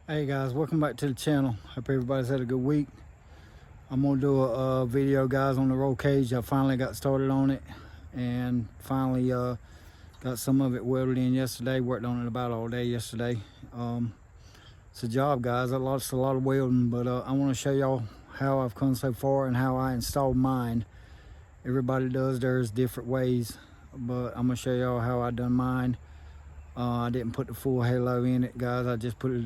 Hey guys, welcome back to the channel. Hope everybody's had a good week. I'm gonna do a video, guys, on the roll cage. I finally got started on it and finally got some of it welded in yesterday. Worked on it about all day yesterday. It's a job, guys. I lost a lot of welding, but I want to show y'all how I've come so far and how I installed mine. Everybody does theirs different ways, but I'm gonna show y'all how I done mine. I didn't put the full halo in it, guys. I just put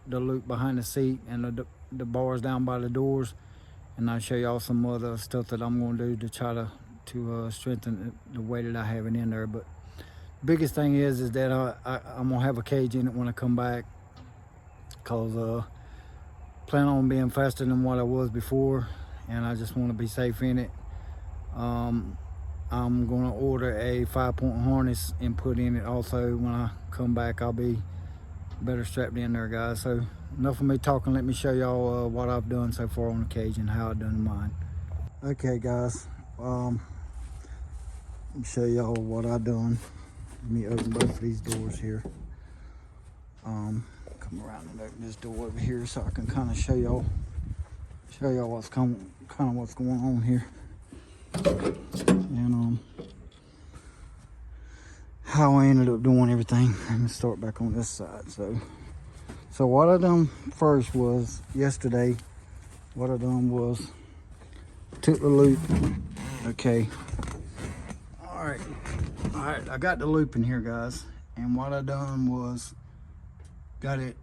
the loop behind the seat and the bars down by the doors, and I'll show y'all some other stuff that I'm going to do to try to strengthen the way that I have it in there. But the biggest thing is that I'm gonna have a cage in it when I come back, cause plan on being faster than what I was before, and I just want to be safe in it. I'm gonna order a 5-point harness and put in it also. When I come back, I'll be better strapped in there, guys. So enough of me talking. Let me show y'all what I've done so far on the cage and how I've done mine. Okay, guys, let me show y'all what I've done. Let me open both of these doors here. Come around and open this door over here so I can kind of show y'all what's what's going on here, and how I ended up doing everything. Let me start back on this side. So what I done first was yesterday, what I done was took the loop. Okay, all right, I got the loop in here, guys, and what I done was got it,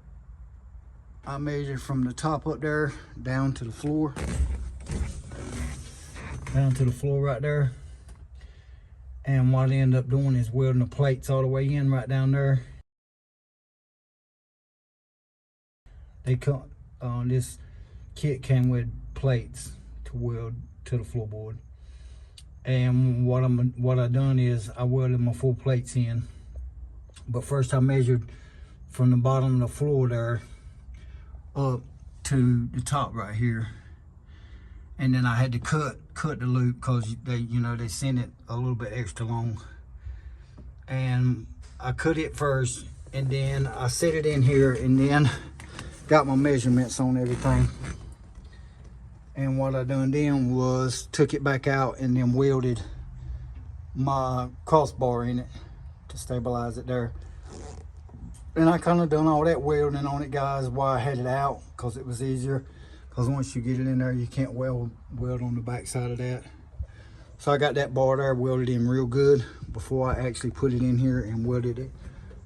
I measured from the top up there down to the floor, right there. And what I end up doing is welding the plates all the way in right down there. They come this kit came with plates to weld to the floorboard. And what I done is I welded my full plates in. But first I measured from the bottom of the floor there up to the top right here. And then I had to cut the loop because they sent it a little bit extra long. And I cut it first, and then I set it in here, and then got my measurements on everything. And what I done then was took it back out and then welded my crossbar in it to stabilize it there. And I kind of done all that welding on it, guys, while I had it out, because it was easier. Because once you get it in there, you can't weld on the back side of that. So I got that bar there welded in real good before I actually put it in here and welded it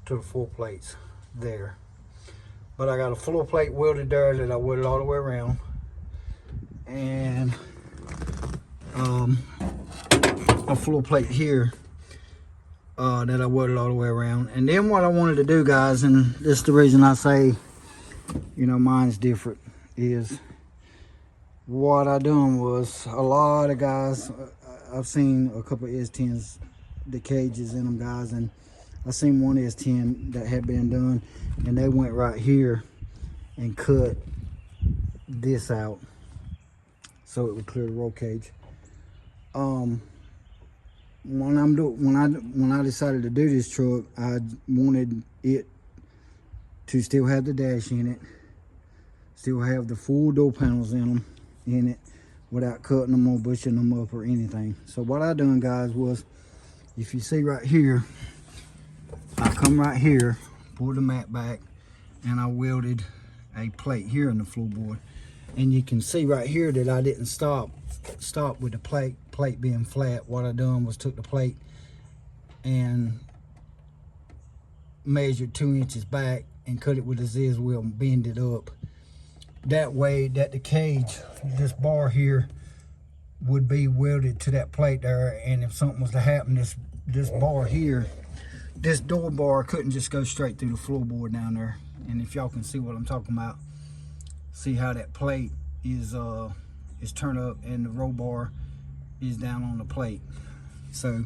to the full plates there. But I got a floor plate welded there that I welded all the way around. And a floor plate here that I welded all the way around. And then what I wanted to do, guys, and this is the reason I say, mine's different, is what I done was a lot of guys, I've seen a couple of S10s, the cages in them, guys, and I seen one S10 that had been done, and they went right here and cut this out so it would clear the roll cage. When I decided to do this truck, I wanted it to still have the dash in it, still have the full door panels in it without cutting them or bushing them up or anything. So what I done, guys, was, if you see right here, I come right here, pulled the mat back, and I welded a plate here in the floorboard. And you can see right here that I didn't stop with the plate being flat. What I done was took the plate and measured 2 inches back and cut it with a Ziz wheel and bend it up. That way that the cage, this bar here, would be welded to that plate there, and if something was to happen, this bar here, this door bar couldn't just go straight through the floorboard down there. And if y'all can see what I'm talking about, see how that plate is turned up and the roll bar is down on the plate. So,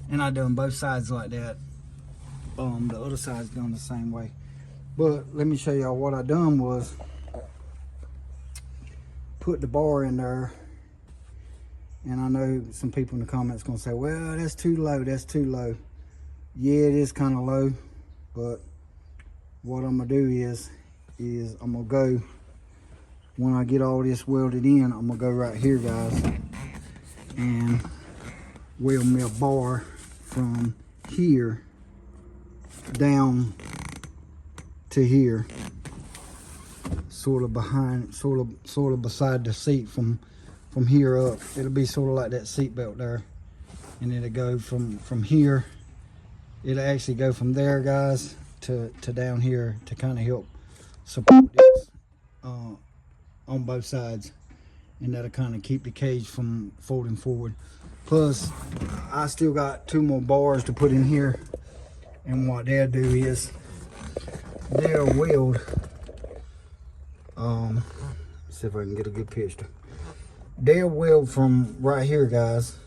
and I done both sides like that. The other side's done the same way. But let me show y'all what I done was put the bar in there. And I know some people in the comments gonna say, well, that's too low, that's too low. Yeah, it is kind of low, but what I'm gonna do is is I'm gonna go, when I get all this welded in, I'm gonna go right here, guys, and weld me a bar from here down to here, sort of behind, sort of beside the seat. From here up, it'll be sort of like that seat belt there, and it'll go from here. It'll actually go from there, guys, to down here to kind of help support this on both sides, and that'll kind of keep the cage from folding forward. Plus, I still got 2 more bars to put in here, and what they'll do is they'll weld. See if I can get a good picture. They'll weld from right here, guys,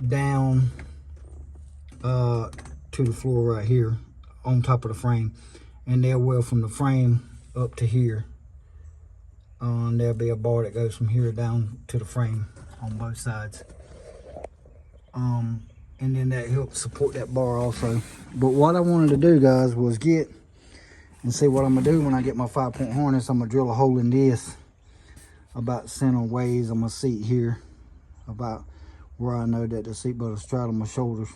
down to the floor right here on top of the frame, and they'll weld from the frame up to here. There'll be a bar that goes from here down to the frame on both sides. And then that helps support that bar also. But what I wanted to do, guys, was get and see what I'm gonna do when I get my 5-point harness. I'm gonna drill a hole in this about center ways on my seat here, about where I know that the seat belt will straddle my shoulders.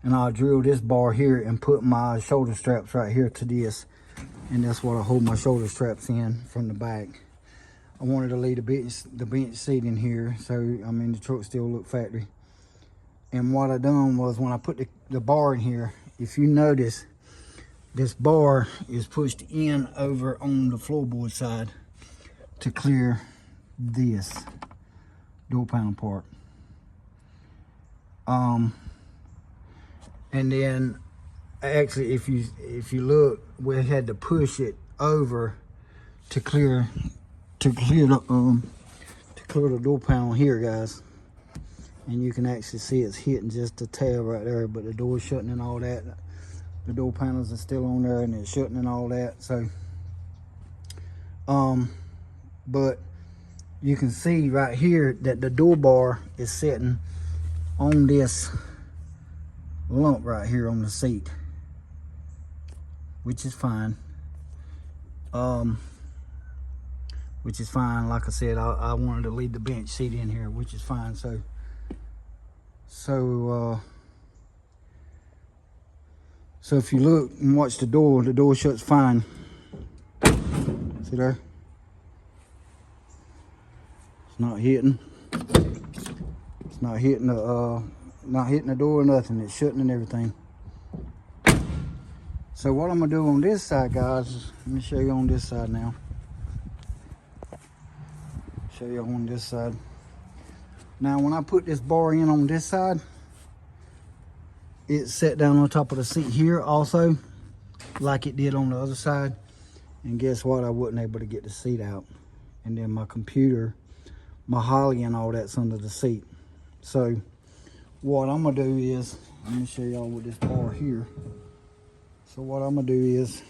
And I'll drill this bar here and put my shoulder straps right here to this. And that's what I hold my shoulder straps in from the back. I wanted to leave the bench seat in here, so I mean the truck still look factory. And what I done was, when I put the bar in here, if you notice, this bar is pushed in over on the floorboard side to clear this door panel part. And then actually, if you look, we had to push it over to clear the door panel here, guys. And you can actually see it's hitting just a tail right there, but the door's shutting and all that. The door panels are still on there and it's shutting and all that. So but you can see right here that the door bar is sitting on this lump right here on the seat, which is fine. Which is fine. Like I said, I wanted to leave the bench seat in here, which is fine. So if you look and watch the door shuts fine. See there? It's not hitting. It's not hitting the door or nothing. It's shutting and everything. So what I'm gonna do on this side, guys, let me show you on this side now. Show you on this side. Now, when I put this bar in on this side, it's set down on top of the seat here also, like it did on the other side. And guess what? I wasn't able to get the seat out. And then my computer, my Holly and all that's under the seat. So what I'm gonna do is, let me show y'all with this bar here. So what I'm gonna do is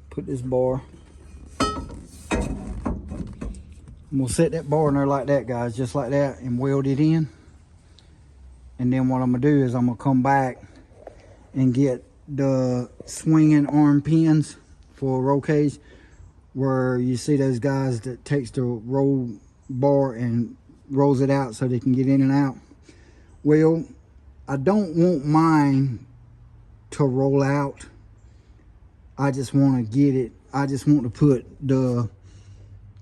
put this bar, I'm gonna set that bar in there like that, guys, just like that, and weld it in. And then what I'm gonna do is I'm gonna come back and get the swinging arm pins for a roll cage, where you see those guys that takes the roll bar and rolls it out so they can get in and out. Well, I don't want mine to roll out. I just want to get it. I just want to put the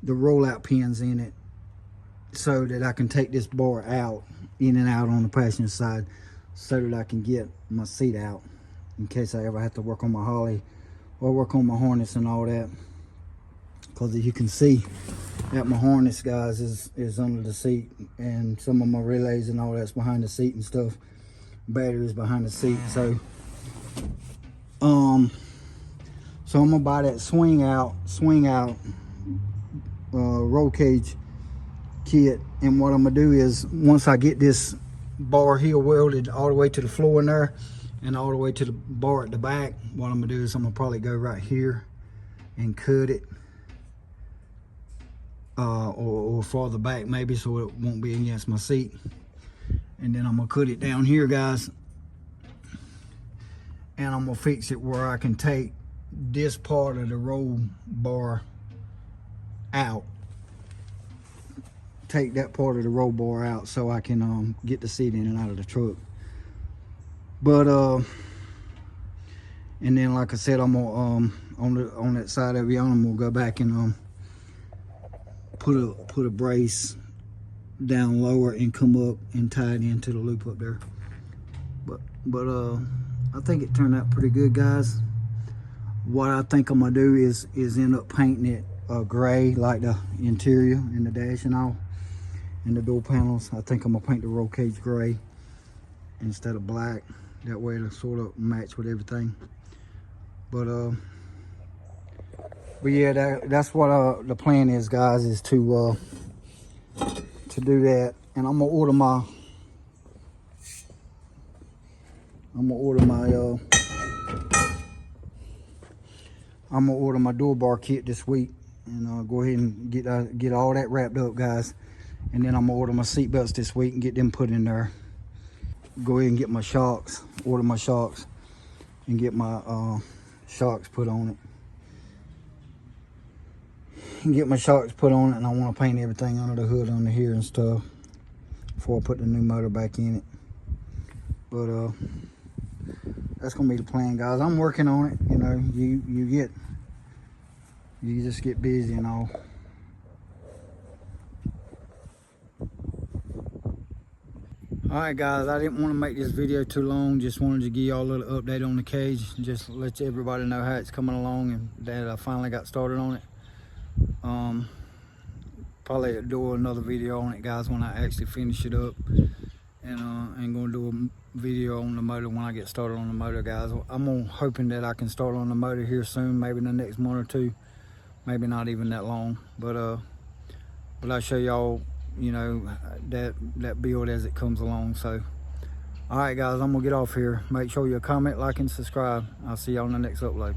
rollout pins in it so that I can take this bar out, in and out on the passenger side, so that I can get my seat out in case I ever have to work on my Holly or work on my harness and all that. Because as you can see that my harness, guys, is under the seat, and some of my relays and all that's behind the seat and stuff. Batteries behind the seat. So I'm gonna buy that swing out roll cage kit. And what I'm gonna do is, once I get this bar here welded all the way to the floor in there and all the way to the bar at the back, what I'm gonna do is I'm gonna probably go right here and cut it, or farther back maybe, so it won't be against my seat. And then I'm gonna cut it down here, guys, and I'm gonna fix it where I can take this part of the roll bar out. Take that part of the roll bar out so I can get the seat in and out of the truck. But and then like I said, I'm gonna on that side of it, I'm gonna go back and put a brace down lower and come up and tie it into the loop up there. But I think it turned out pretty good, guys. What I think I'm gonna do is end up painting it gray, like the interior and the dash and all, and the door panels. I think I'm gonna paint the roll cage gray instead of black. That way it'll sort of match with everything. But yeah, that's what the plan is, guys, is to do that. And I'm gonna order my door bar kit this week, and go ahead and get all that wrapped up, guys. And then I'm gonna order my seat belts this week and get them put in there. Go ahead and get my shocks, order my shocks, and get my shocks put on it. And get my shocks put on it, and I want to paint everything under the hood, under here and stuff, before I put the new motor back in it. But that's gonna be the plan, guys. I'm working on it. You know, you just get busy and all. Alright, guys, I didn't want to make this video too long. Just wanted to give y'all a little update on the cage. Just let everybody know how it's coming along and that I finally got started on it. Probably do another video on it, guys, when I actually finish it up. And I'm gonna do a video on the motor when I get started on the motor, guys. I'm hoping that I can start on the motor here soon, maybe in the next month or two, maybe not even that long. But I'll show y'all, you know, that build as it comes along. So all right, guys, I'm gonna get off here. Make sure you comment, like, and subscribe. I'll see y'all on the next upload.